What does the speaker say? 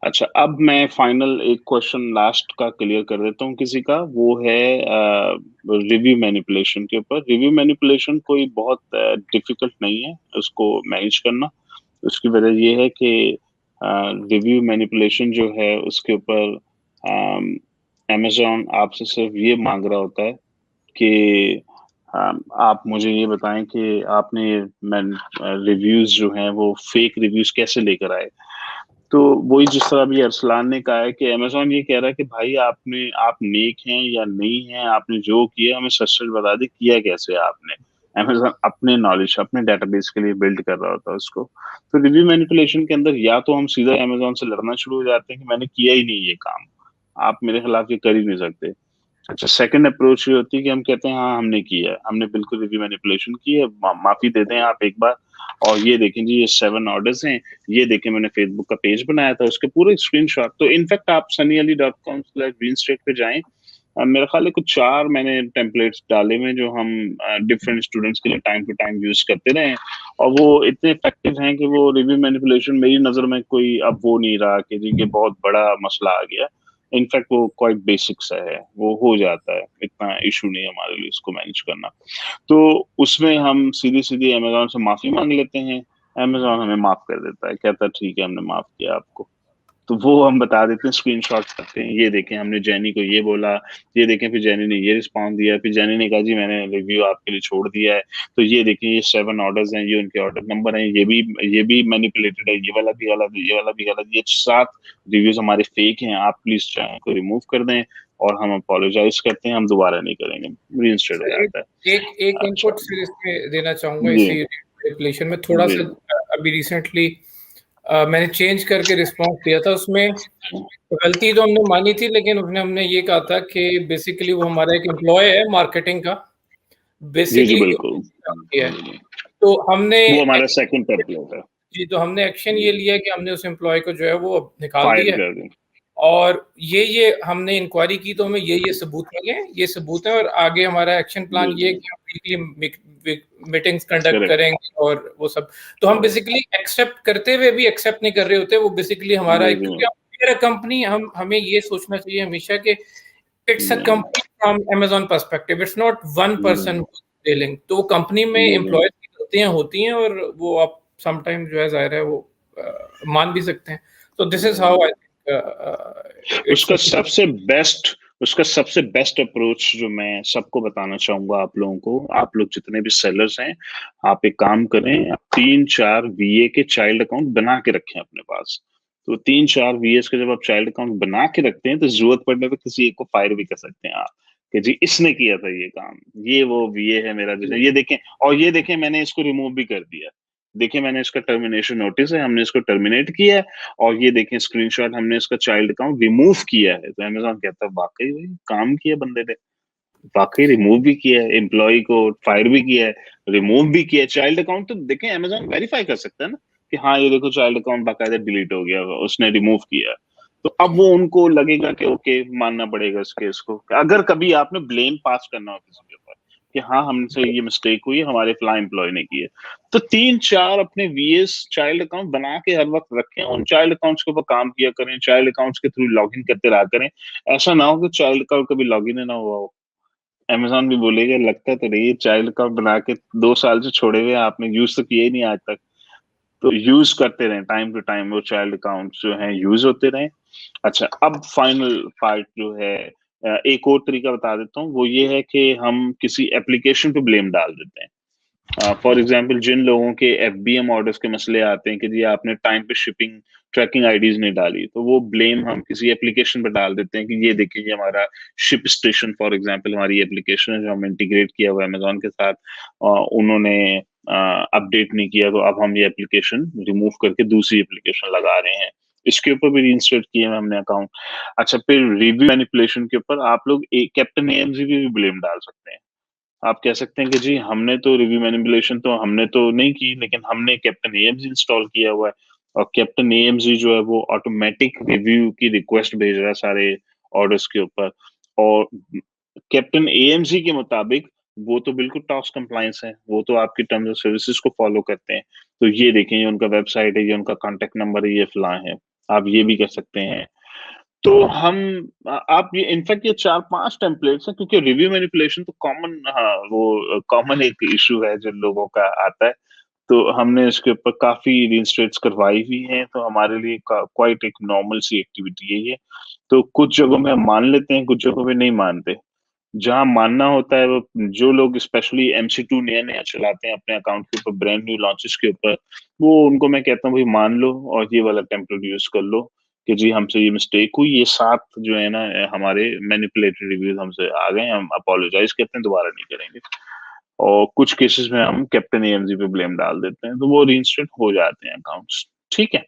अच्छा, अब मैं फाइनल एक क्वेश्चन लास्ट का क्लियर कर देता हूँ किसी का, वो है रिव्यू मैनिपुलेशन के ऊपर। रिव्यू मैनिपुलेशन कोई बहुत डिफिकल्ट नहीं है उसको मैनेज करना। उसकी वजह ये है कि रिव्यू मैनिपुलेशन जो है उसके ऊपर अमेजोन आपसे सिर्फ ये मांग रहा होता है कि आप मुझे ये बताएं कि आपने रिव्यूज जो हैं वो फेक रिव्यूज कैसे लेकर आए। तो वही जिस तरह अभी अरसलान ने कहा है कि अमेजोन ये कह रहा है कि भाई आप नेक हैं या नहीं हैं, आपने जो किया हमें सच सच बता दी, किया कैसे है आपने। अमेजोन अपने नॉलेज अपने डेटाबेस के लिए बिल्ड कर रहा होता है उसको। तो रिव्यू मैनिपुलेशन के अंदर या तो हम सीधा अमेजोन से लड़ना शुरू हो जाते हैं कि मैंने किया ही नहीं ये काम, आप मेरे खिलाफ ये कर ही नहीं सकते। अच्छा, सेकंड अप्रोच ये होती है कि हम कहते हैं हाँ हमने किया है, हमने बिल्कुल रिव्यू मैनिपुलेशन की है, माफी दे दें आप एक बार। और ये देखें जी, ये 7 ऑर्डर्स हैं, ये देखें मैंने फेसबुक का पेज बनाया था उसके पूरे स्क्रीनशॉट। तो इनफैक्ट आप sunnyali.com/greenstraight पे जाएं। मेरा ख्याल है कुछ 4 मैंने टेम्पलेट्स डाले हुए हैं जो हम डिफरेंट स्टूडेंट्स के लिए टाइम टू टाइम यूज करते रहे हैं। और वो इतने इफेक्टिव हैं कि वो रिव्यू मैनिपुलेशन मेरी नजर में कोई अब वो नहीं रहा कि जी ये बहुत बड़ा मसला आ गया। इनफैक्ट वो क्वाइट बेसिक सा है, वो हो जाता है, इतना इशू नहीं है हमारे लिए इसको मैनेज करना। तो उसमें हम सीधी सीधी अमेजोन से माफी मांग लेते हैं, अमेजोन हमें माफ कर देता है, कहता है ठीक है हमने माफ किया आपको। तो वो हम बता देते हैं, स्क्रीनशॉट करते हैं, ये देखें हमने जैनी को ये बोला, ये देखें फिर जैनी ने ये रिस्पॉन्स दिया, फिर जैनी ने कहा जी मैंने रिव्यू आपके लिए छोड़ दिया है। तो ये देखें ये 7 ऑर्डर्स हैं, ये उनके ऑर्डर नंबर हैं, ये भी मैनिपुलेटेड है, ये वाला भी गलत है, ये वाला भी गलत, ये 7 रिव्यूज हमारे फेक हैं, आप प्लीज चैनल को रिमूव कर दें। और हम अपोलोजाइज करते हैं, हम दोबारा नहीं करेंगे, रीइंस्टेट हो एक जाता है। एक एक अच्छा इनपुट फिर इसमें देना चाहूंगा जी इसी मैनिपुलेशन में थोड़ा जी सा। अभी रिसेंटली मैंने चेंज करके रिस्पॉन्स दिया था उसमें। गलती तो हमने मानी थी, लेकिन उसने हमने ये कहा था कि बेसिकली वो हमारा एक एम्प्लॉय है मार्केटिंग का, जी जी बेसिकली बिल्कुल। काम किया है। तो हमने वो हमारा सेकंड टेम्पलेट है। जी, तो हमने एक्शन ये लिया कि हमने उस एम्प्लॉय को जो है वो निकाल फायर दिया है। कर दें। और ये हमने इंक्वायरी की तो हमें ये सबूत मिले हैं, ये सबूत है। और आगे हमारा एक्शन प्लान जी ये है जी कि हम वीकली मीटिंग्स कंडक्ट करेक्ट करेंगे और वो सब। तो हम करेक्ट। बेसिकली एक्सेप्ट करते हुए भी एक्सेप्ट नहीं कर रहे होते, वो बेसिकली हमारा जी एक, जी क्योंकि हम कंपनी, हमें ये सोचना चाहिए हमेशा कि it's a G company from Amazon perspective, it's not one person dealing. तो वो कंपनी में जी जी एम्प्लॉयज की गलतियां होती हैं, और वो आप सम टाइम जो है जाहिर है वो मान भी सकते हैं। तो this is how I think it's. उसका सबसे बेस्ट उसका सबसे बेस्ट अप्रोच जो मैं सबको बताना चाहूंगा आप लोगों को, आप लोग जितने भी सेलर्स हैं, आप एक काम करें, आप 3-4 वीए के चाइल्ड अकाउंट बना के रखें अपने पास। तो 3-4 वीएस के जब आप चाइल्ड अकाउंट बना के रखते हैं तो जरूरत पड़ने पे किसी एक को फायर भी कर सकते हैं आप कि जी इसने किया था ये काम, ये वो वीए है मेरा जो ये देखें, और ये देखें मैंने इसको रिमूव भी कर दिया, देखिए मैंने इसका टर्मिनेशन नोटिस है, हमने इसको टर्मिनेट किया है। और ये देखें स्क्रीनशॉट, हमने इसका चाइल्ड अकाउंट रिमूव किया है। तो अमेजोन कहता है वाकई भाई काम किया बंदे ने, वाकई रिमूव भी किया है, एम्प्लॉय को फायर भी किया है, रिमूव भी किया है चाइल्ड अकाउंट। तो देखें अमेजोन वेरीफाई कर सकता है ना कि हाँ ये देखो चाइल्ड अकाउंट बाकायदा डिलीट हो गया, उसने रिमूव किया है। तो अब वो उनको लगेगा कि ओके मानना पड़ेगा इस केस को। अगर कभी आपने ब्लेम पास करना हो किसी के ऊपर कि हाँ हमसे ये मिस्टेक हुई, हमारे फ्ला एम्प्लॉय ने की है, तो 3-4 अपने वीएस चाइल्ड अकाउंट बना के हर वक्त रखें, उन चाइल्ड अकाउंट्स के ऊपर काम किया करें, चाइल्ड अकाउंट्स के थ्रू लॉगिन करते रहा करें। ऐसा ना हो कि चाइल्ड अकाउंट कभी लॉगिन ही ना हुआ हो, अमेजोन भी बोलेगा लगता तो नहीं चाइल्ड अकाउंट बना के 2 साल से छोड़े हुए हैं आपने, यूज तो किए ही नहीं आज तक। तो यूज करते रहें, टाइम टू टाइम वो चाइल्ड अकाउंट जो हैं यूज होते रहें। अच्छा, अब फाइनल पार्ट जो है, एक और तरीका बता देता हूँ, वो ये है कि हम किसी एप्लीकेशन पे ब्लेम डाल देते हैं। फॉर एग्जाम्पल जिन लोगों के एफबीएम ऑर्डर्स के मसले आते हैं कि जी आपने टाइम पे शिपिंग ट्रैकिंग आईडीज नहीं डाली, तो वो ब्लेम हम किसी एप्लीकेशन पे डाल देते हैं कि ये देखिए ये हमारा शिप स्टेशन फॉर एग्जांपल हमारी एप्लीकेशन है जो हम इंटीग्रेट किया हुआ है अमेजोन के साथ, उन्होंने अपडेट नहीं किया, तो अब हम ये एप्लीकेशन रिमूव करके दूसरी एप्लीकेशन लगा रहे हैं। इसके ऊपर भी रीइंस्टेट किए हैं हमने अकाउंट। अच्छा, फिर रिव्यू मैनिपुलेशन के ऊपर आप लोग कैप्टन एएमजी भी ब्लेम डाल सकते हैं। आप कह सकते हैं कि जी हमने तो रिव्यू मैनिपुलेशन तो हमने तो नहीं की, लेकिन हमने कैप्टन एएमजी इंस्टॉल किया हुआ है, और कैप्टन एएमजी जो है वो ऑटोमेटिक रिव्यू की रिक्वेस्ट भेज रहा है सारे ऑर्डर्स के ऊपर। और कैप्टन एएमजी के मुताबिक वो तो बिल्कुल टॉस कंप्लायंस है, वो तो आपकी टर्म्स ऑफ सर्विसेज को फॉलो करते हैं। तो ये देखें ये उनका वेबसाइट है, ये उनका कॉन्टेक्ट नंबर है, ये फलां है। आप ये भी कर सकते हैं। तो हम आप ये इनफैक्ट ये 4-5 टेम्पलेट्स हैं, क्योंकि रिव्यू मैनिपुलेशन तो कॉमन, हाँ, वो कॉमन एक इश्यू है जो लोगों का आता है। तो हमने इसके ऊपर काफ़ी रीइंस्टेट्स करवाई भी हैं, तो हमारे लिए क्वाइट एक नॉर्मल सी एक्टिविटी है ये। तो कुछ जगहों में हम मान लेते हैं, कुछ जगहों पे नहीं मानते। जहाँ मानना होता है, वो जो लोग स्पेशली MC2 नया-नया चलाते हैं अपने अकाउंट के ऊपर, ब्रांड न्यू लॉन्चेस के ऊपर, वो उनको मैं कहता हूँ, भई मान लो और ये वाला टेम्पलेट यूज़ कर लो कि जी हमसे ये मिस्टेक हुई, ये 7 जो है ना हमारे मैनिपुलेटेड रिव्यूज़ हमसे आ गए, हम अपोलोजाइज़ करते हैं, दोबारा नहीं करेंगे। और कुछ केसेस में हम कैप्टन AMZ पे ब्लेम डाल देते हैं, तो वो रीइंस्टेट हो जाते हैं अकाउंट्स। ठीक है?